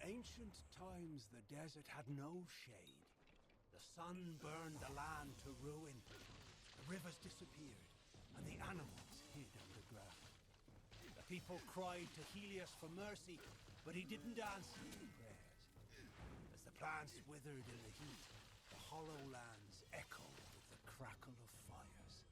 ancient times, the desert had no shade. The sun burned the land to ruin. The rivers disappeared, and the animals hid underground. The people cried to Helios for mercy, but he didn't answer their prayers. As the plants withered in the heat, the hollow lands echoed with the crackle of fires.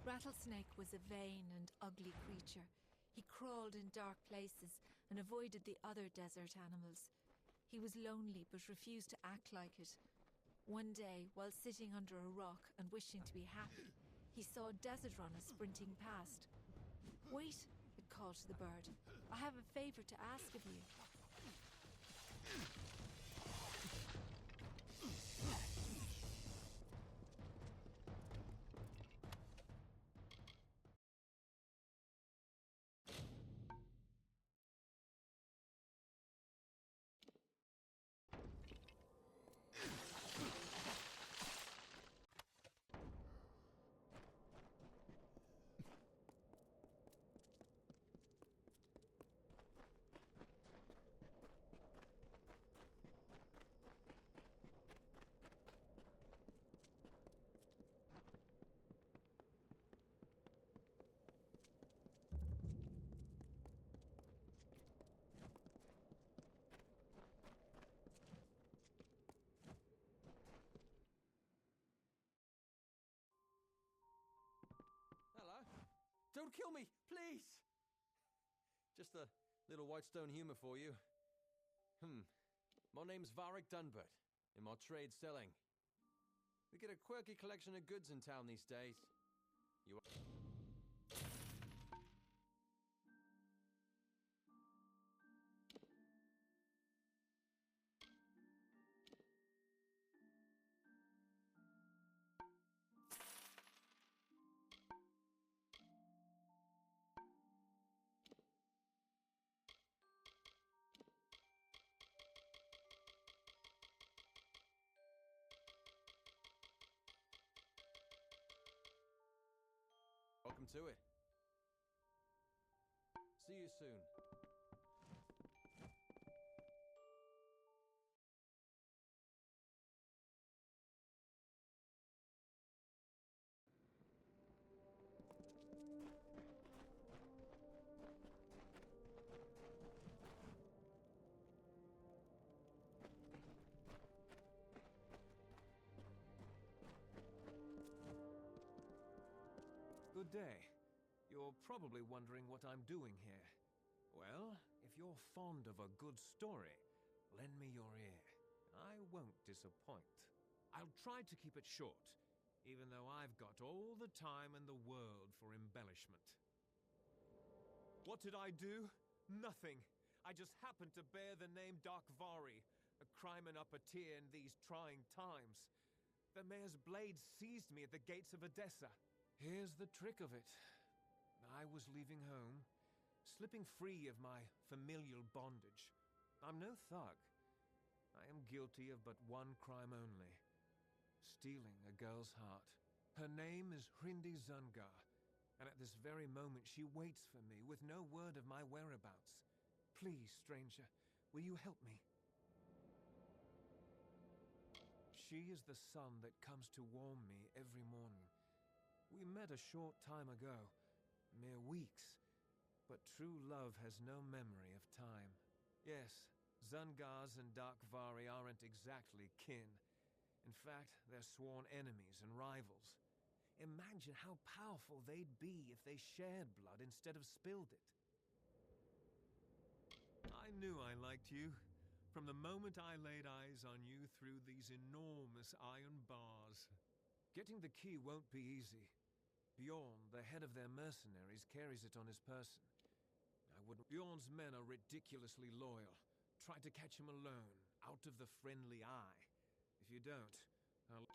Rattlesnake was a vain and ugly creature. He crawled in dark places and avoided the other desert animals. He was lonely but refused to act like it. One day, while sitting under a rock and wishing to be happy, he saw a desert runner sprinting past. "Wait," it called to the bird. "I have a favor to ask of you." Hello. Don't kill me, please! Just a little Whitestone humor for you. My name's Varric Dunbert, in my trade selling. We get a quirky collection of goods in town these days. You are... Welcome to it. See you soon. Good day. You're probably wondering what I'm doing here. Well, if you're fond of a good story, lend me your ear. I won't disappoint. I'll try to keep it short, even though I've got all the time in the world for embellishment. What did I do? Nothing. I just happened to bear the name Darkvari, a crimen upper-tier in these trying times. The mayor's blade seized me at the gates of Edessa. Here's the trick of it. I was leaving home, slipping free of my familial bondage. I'm no thug. I am guilty of but one crime only: stealing a girl's heart. Her name is Hrindi Zungar, and at this very moment she waits for me with no word of my whereabouts. Please, stranger, will you help me? She is the sun that comes to warm me every morning. We met a short time ago, mere weeks, but true love has no memory of time. Yes, Zungars and Darkvari aren't exactly kin. In fact, they're sworn enemies and rivals. Imagine how powerful they'd be if they shared blood instead of spilled it. I knew I liked you from the moment I laid eyes on you through these enormous iron bars. Getting the key won't be easy. Bjorn, the head of their mercenaries, carries it on his person. Bjorn's men are ridiculously loyal. Try to catch him alone, out of the friendly eye. If you don't, I'll...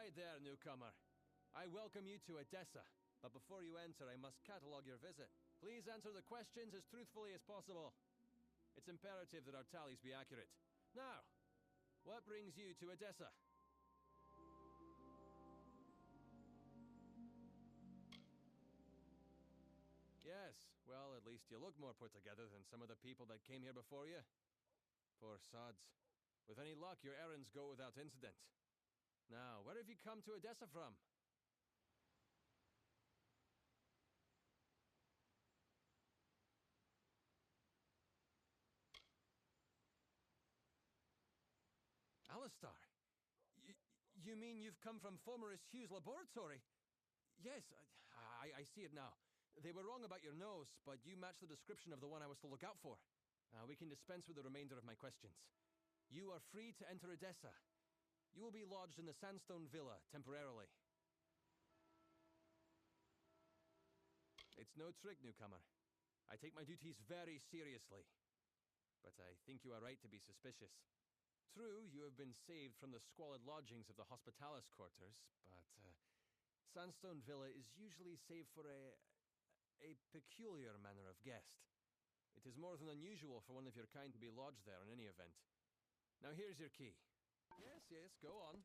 Right there, newcomer. I welcome you to Edessa, but before you enter, I must catalog your visit. Please answer the questions as truthfully as possible. It's imperative that our tallies be accurate. Now, what brings you to Edessa? Yes, well, at least you look more put together than some of the people that came here before you. Poor sods. With any luck, your errands go without incident. Now, where have you come to Edessa from? Alistar, you mean you've come from Fomerus Hugh's laboratory? Yes, I see it now. They were wrong about your nose, but you match the description of the one I was to look out for. We can dispense with the remainder of my questions. You are free to enter Edessa. You will be lodged in the Sandstone Villa, temporarily. It's no trick, newcomer. I take my duties very seriously. But I think you are right to be suspicious. True, you have been saved from the squalid lodgings of the Hospitalis quarters, but Sandstone Villa is usually saved for a peculiar manner of guest. It is more than unusual for one of your kind to be lodged there in any event. Now here's your key. Yes, go on.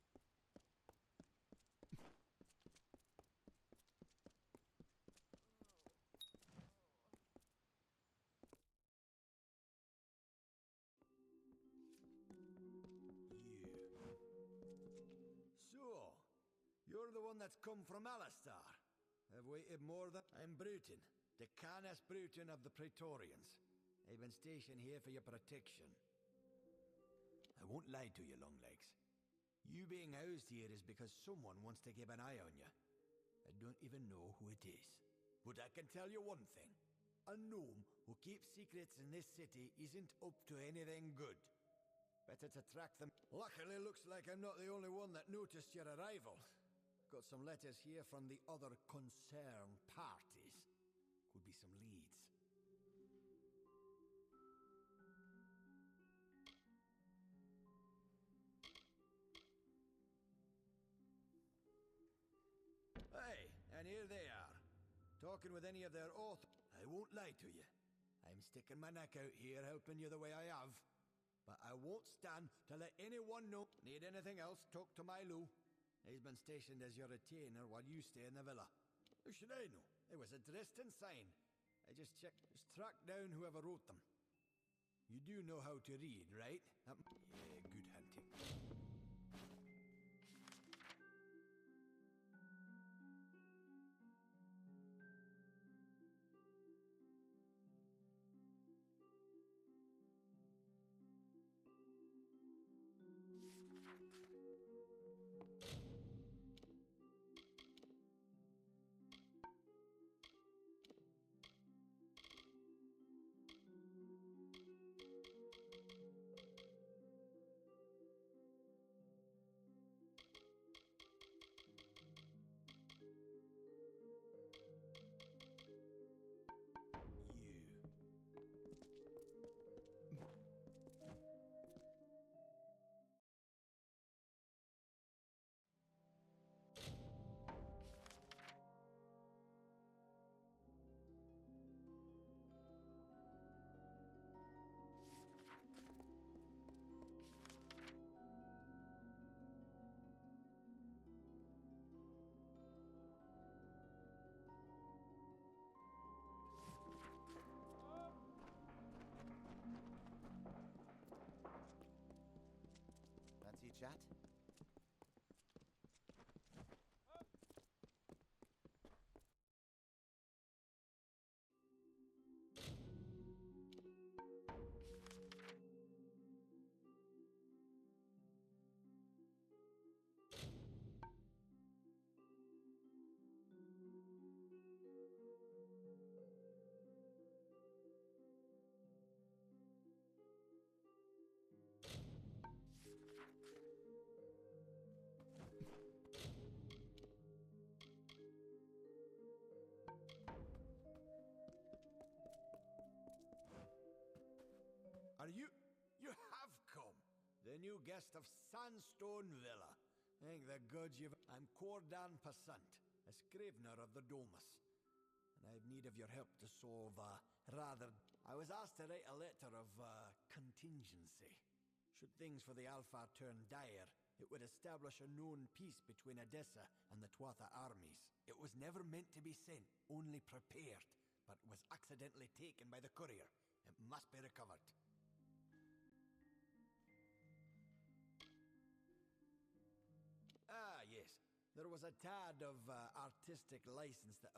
So, you're the one that's come from Alistar. I've waited more than... I'm Bruton, Decanus Bruton of the Praetorians. I've been stationed here for your protection. I won't lie to you, Longlegs. You being housed here is because someone wants to keep an eye on you. I don't even know who it is. But I can tell you one thing. A gnome who keeps secrets in this city isn't up to anything good. Better to track them. Luckily, looks like I'm not the only one that noticed your arrival. Got some letters here from the other concerned parties. Could be some leads. Hey, and here they are. Talking with any of their authors. I won't lie to you. I'm sticking my neck out here helping you the way I have. But I won't stand to let anyone know. Need anything else, talk to Milo. He's been stationed as your retainer while you stay in the villa. How should I know? It was addressed and signed. I just tracked down whoever wrote them. You do know how to read, right? Yeah, good hunting. Chat? Are you... You have come! The new guest of Sandstone Villa. Thank the gods you've... I'm Cordan Passant, a scrivener of the Domus. And I have need of your help to solve rather... I was asked to write a letter of contingency. Should things for the Alpha turn dire, it would establish a known peace between Edessa and the Tuatha armies. It was never meant to be sent, only prepared, but was accidentally taken by the courier. It must be recovered. Ah, yes. There was a tad of artistic license that...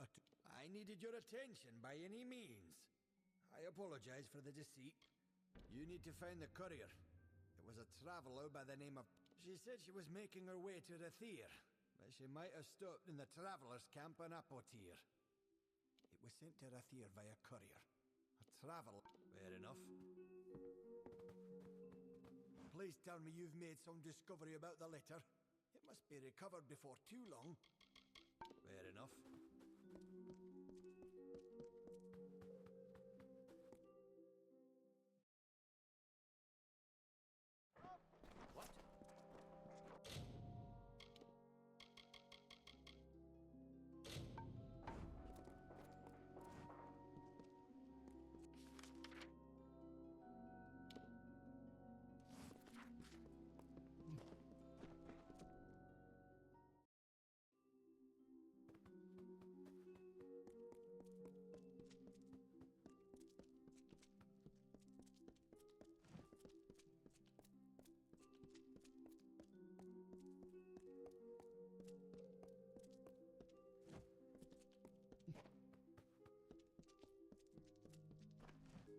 I needed your attention by any means. I apologize for the deceit. You need to find the courier. It was a traveler by the name of... She said she was making her way to Rathir, but she might have stopped in the travelers' camp in Apotir. It was sent to Rathir via courier. A traveler... Fair enough. Please tell me you've made some discovery about the letter. It must be recovered before too long. Fair enough. What?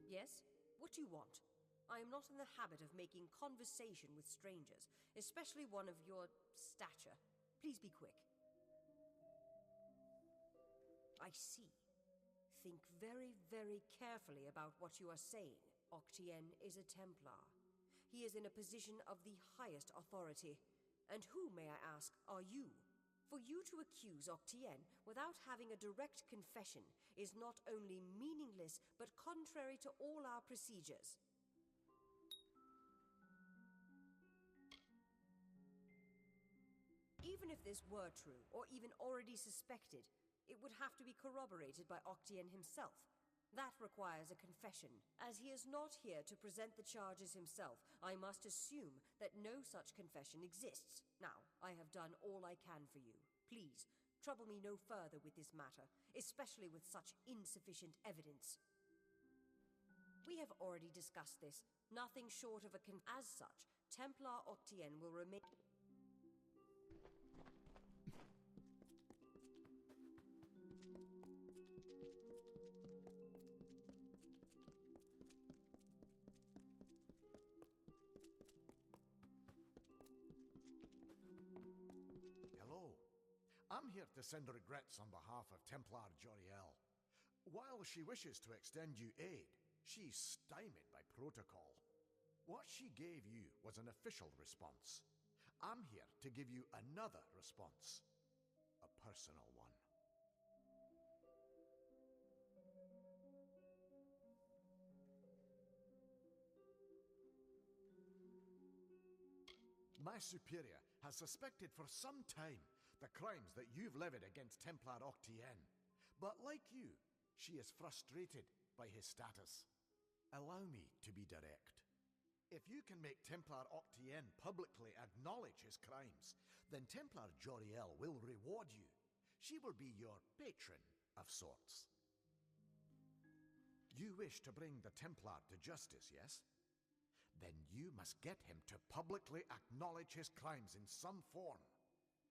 Yes? What do you want? I am not in the habit of making conversation with strangers, especially one of your stature. Please be quick. I see. Think very, very carefully about what you are saying. Octien is a Templar. He is in a position of the highest authority. And who, may I ask, are you? For you to accuse Octien without having a direct confession is not only meaningless, but contrary to all our procedures. Even if this were true, or even already suspected, it would have to be corroborated by Octien himself. That requires a confession. As he is not here to present the charges himself, I must assume that no such confession exists. Now, I have done all I can for you. Please, trouble me no further with this matter, especially with such insufficient evidence. We have already discussed this. Nothing short of a As such, Templar Octien will remain... I'm here to send regrets on behalf of Templar Joriel. While she wishes to extend you aid, she's stymied by protocol. What she gave you was an official response. I'm here to give you another response. A personal one. My superior has suspected for some time the crimes that you've levied against Templar Octien. But like you, she is frustrated by his status. Allow me to be direct. If you can make Templar Octien publicly acknowledge his crimes, then Templar Joriel will reward you. She will be your patron of sorts. You wish to bring the Templar to justice, yes? Then you must get him to publicly acknowledge his crimes in some form.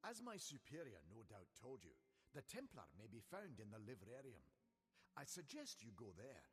As my superior no doubt told you, the Templar may be found in the Livrarium. I suggest you go there.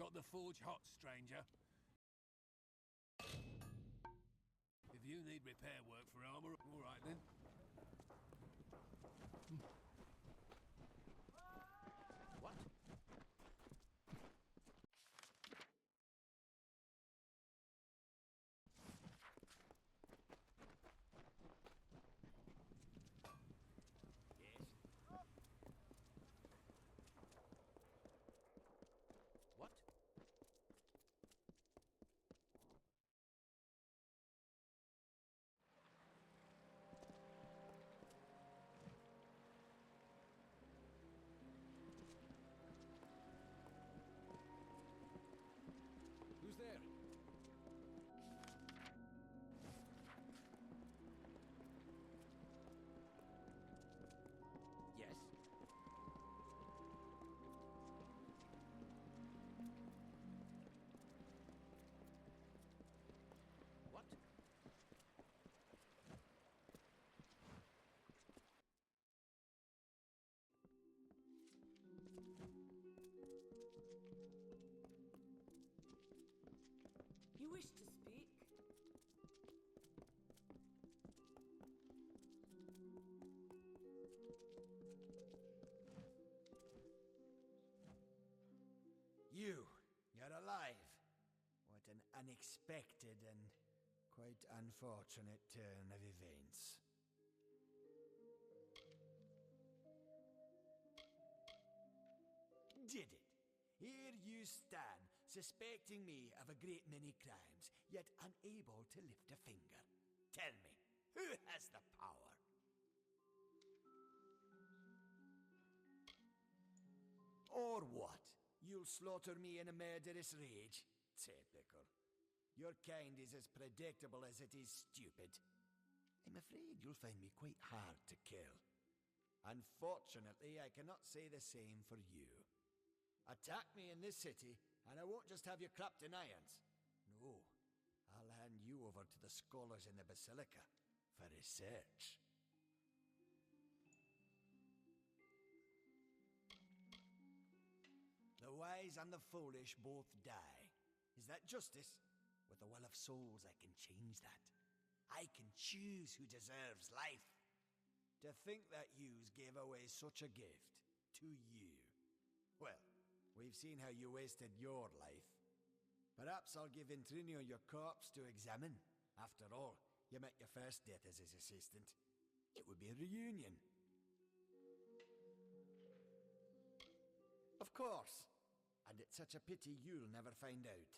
got the forge hot, stranger. If you need repair work for armor, all right then. What? What? Who's there? Yes. What? You wish to speak? You're alive. What an unexpected and quite unfortunate turn of events. Did it? Here you stand, suspecting me of a great many crimes, yet unable to lift a finger. Tell me, who has the power? Or what? You'll slaughter me in a murderous rage? Typical. Your kind is as predictable as it is stupid. I'm afraid you'll find me quite hard to kill. Unfortunately, I cannot say the same for you. Attack me in this city, and I won't just have you clapped in irons. No, I'll hand you over to the scholars in the Basilica for research. The wise and the foolish both die. Is that justice? With the well of souls, I can change that. I can choose who deserves life. To think that yous gave away such a gift to you. Well, we've seen how you wasted your life. Perhaps I'll give Intrinio your corpse to examine. After all, you met your first death as his assistant. It would be a reunion. Of course. And it's such a pity you'll never find out.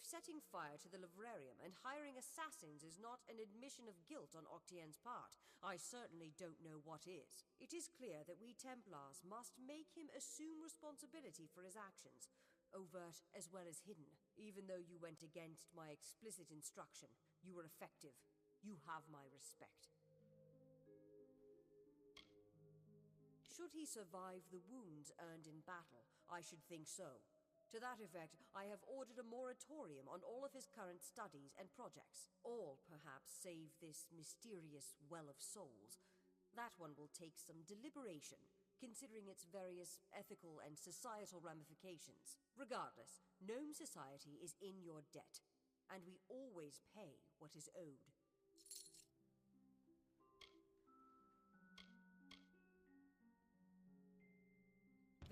If setting fire to the livrarium and hiring assassins is not an admission of guilt on Octien's part, I certainly don't know what is. It is clear that we Templars must make him assume responsibility for his actions, overt as well as hidden. Even though you went against my explicit instruction, you were effective. You have my respect. Should he survive the wounds earned in battle, I should think so. To that effect, I have ordered a moratorium on all of his current studies and projects. All, perhaps, save this mysterious Well of Souls. That one will take some deliberation, considering its various ethical and societal ramifications. Regardless, Gnome Society is in your debt, and we always pay what is owed.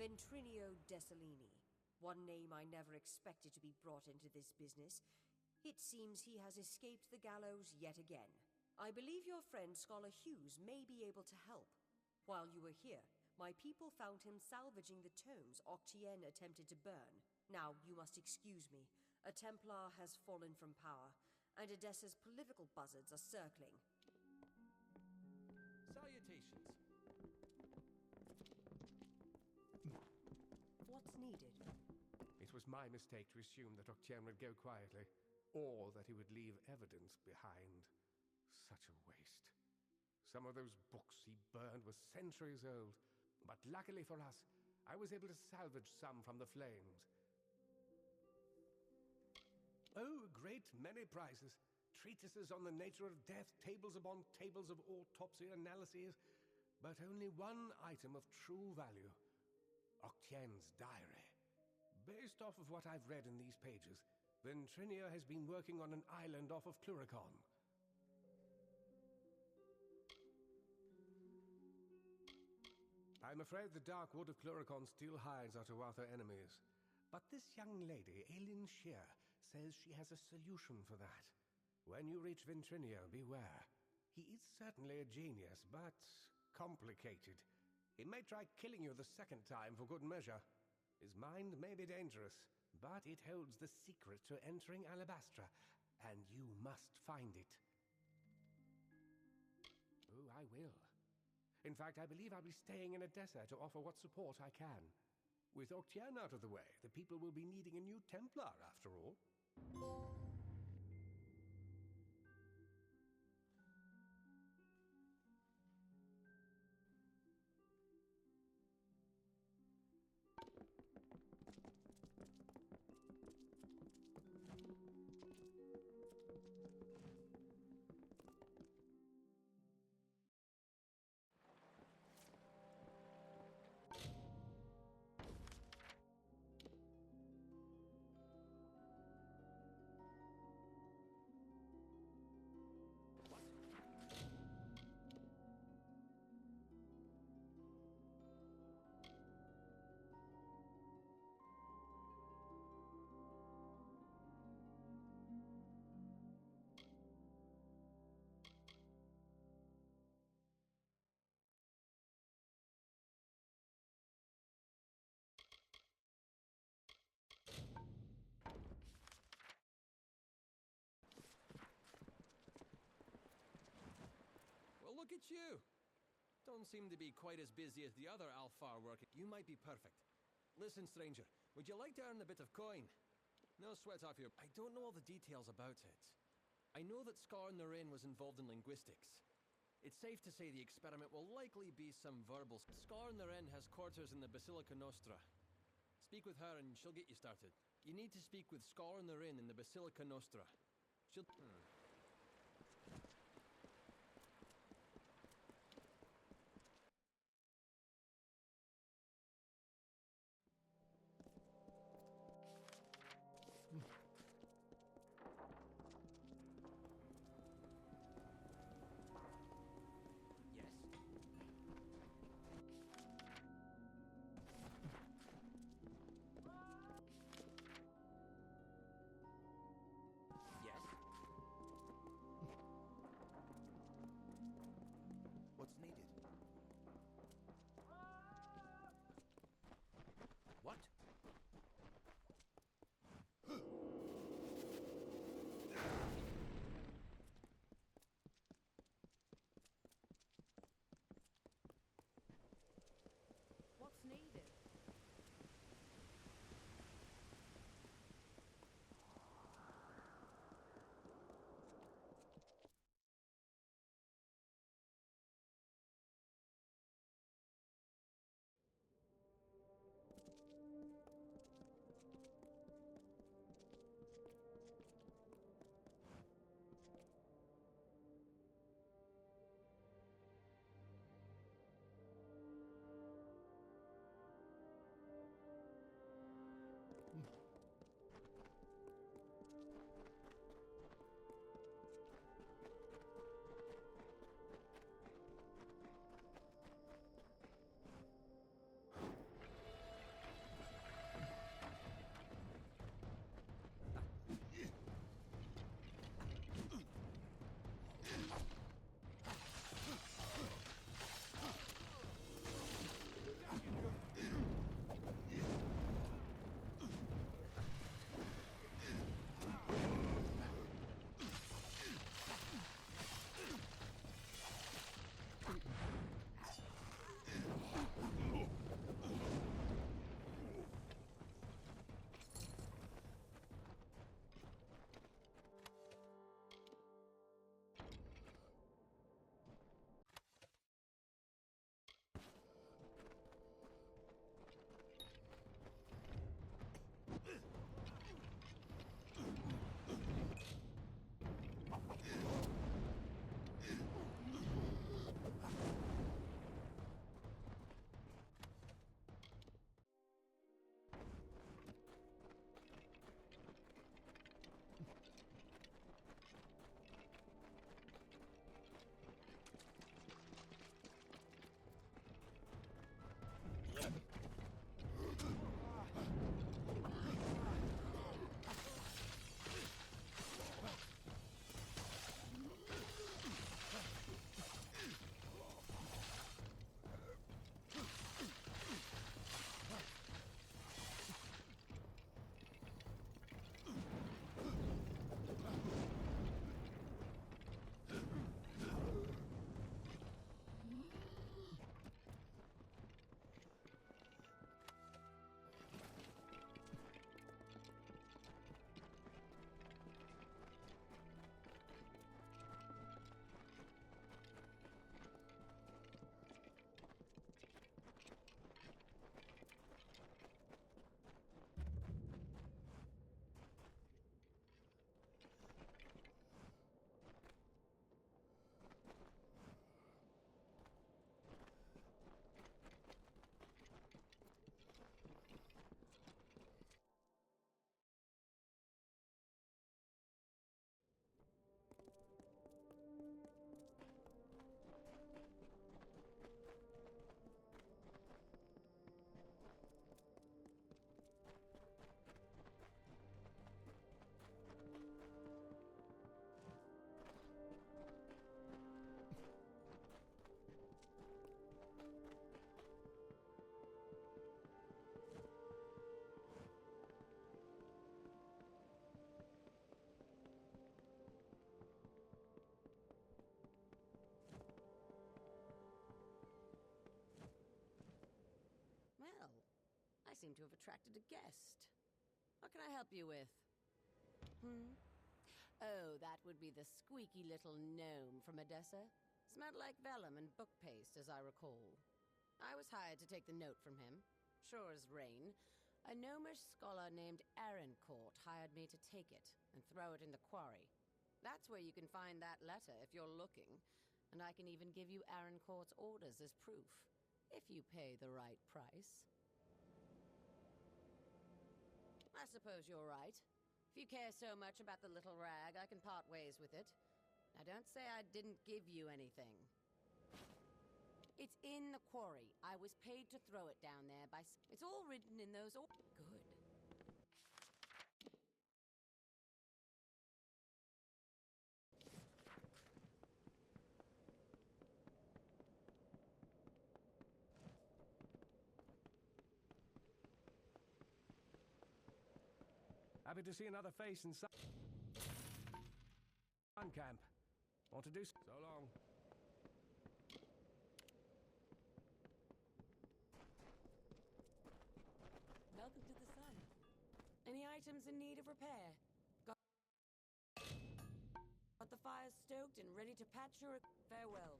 Ventrinio Desalini. One name I never expected to be brought into this business. It seems he has escaped the gallows yet again. I believe your friend Scholar Hughes may be able to help. While you were here, my people found him salvaging the tomes Octien attempted to burn. Now, you must excuse me. A Templar has fallen from power, and Edessa's political buzzards are circling. Salutations. What's needed? It was my mistake to assume that Octien would go quietly, or that he would leave evidence behind. Such a waste. Some of those books he burned were centuries old, but luckily for us, I was able to salvage some from the flames. Oh, a great many prizes. Treatises on the nature of death, tables upon tables of autopsy analyses, but only one item of true value. Octien's diary. Based off of what I've read in these pages, Ventrinio has been working on an island off of Cluricon. I'm afraid the dark wood of Cluricon still hides our Tuatha enemies. But this young lady, Aileen Shear, says she has a solution for that. When you reach Ventrinio, beware. He is certainly a genius, but complicated. He may try killing you the second time for good measure. His mind may be dangerous, but it holds the secret to entering Alabastra, and you must find it. Oh, I will. In fact, I believe I'll be staying in Edessa to offer what support I can. With Octien out of the way, the people will be needing a new Templar, after all. Look at you! Don't seem to be quite as busy as the other Alfar working. You might be perfect. Listen, stranger, would you like to earn a bit of coin? No sweat off your... I don't know all the details about it. I know that Scar Narain was involved in linguistics. It's safe to say the experiment will likely be some verbal... Scar Narain has quarters in the Basilica Nostra. Speak with her and she'll get you started. You need to speak with Scar Narain in the Basilica Nostra. She'll... seem to have attracted a guest. What can I help you with? Oh, that would be the squeaky little gnome from Odessa. Smelled like vellum and book paste, as I recall. I was hired to take the note from him. Sure as rain. A gnomish scholar named Arancourt hired me to take it and throw it in the quarry. That's where you can find that letter if you're looking, and I can even give you Arancourt's orders as proof, if you pay the right price. I suppose you're right. If you care so much about the little rag, I can part ways with it. Now don't say I didn't give you anything. It's in the quarry. I was paid to throw it down there by... It's all written in those... Good. Happy to see another face in Sun Camp. Want to do so long? Welcome to the sun. Any items in need of repair? Got the fire stoked and ready to patch your... Farewell.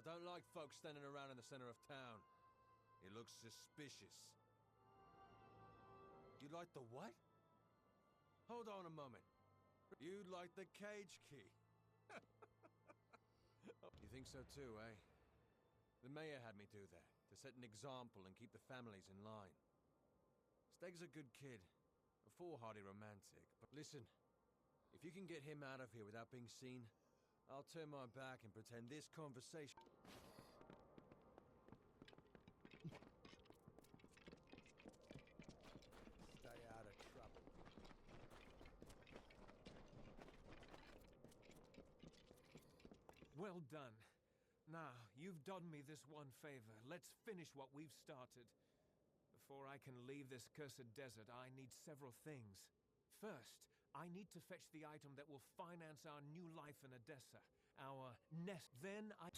I don't like folks standing around in the center of town. It looks suspicious. You like the what? Hold on a moment. You like the cage key. You think so too, eh? The mayor had me do that, to set an example and keep the families in line. Steg's a good kid, a foolhardy romantic, but listen, if you can get him out of here without being seen, I'll turn my back and pretend this conversation... Stay out of trouble. Well done. Now, you've done me this one favor. Let's finish what we've started. Before I can leave this cursed desert, I need several things. First, I need to fetch the item that will finance our new life in Odessa. Our nest. Then I...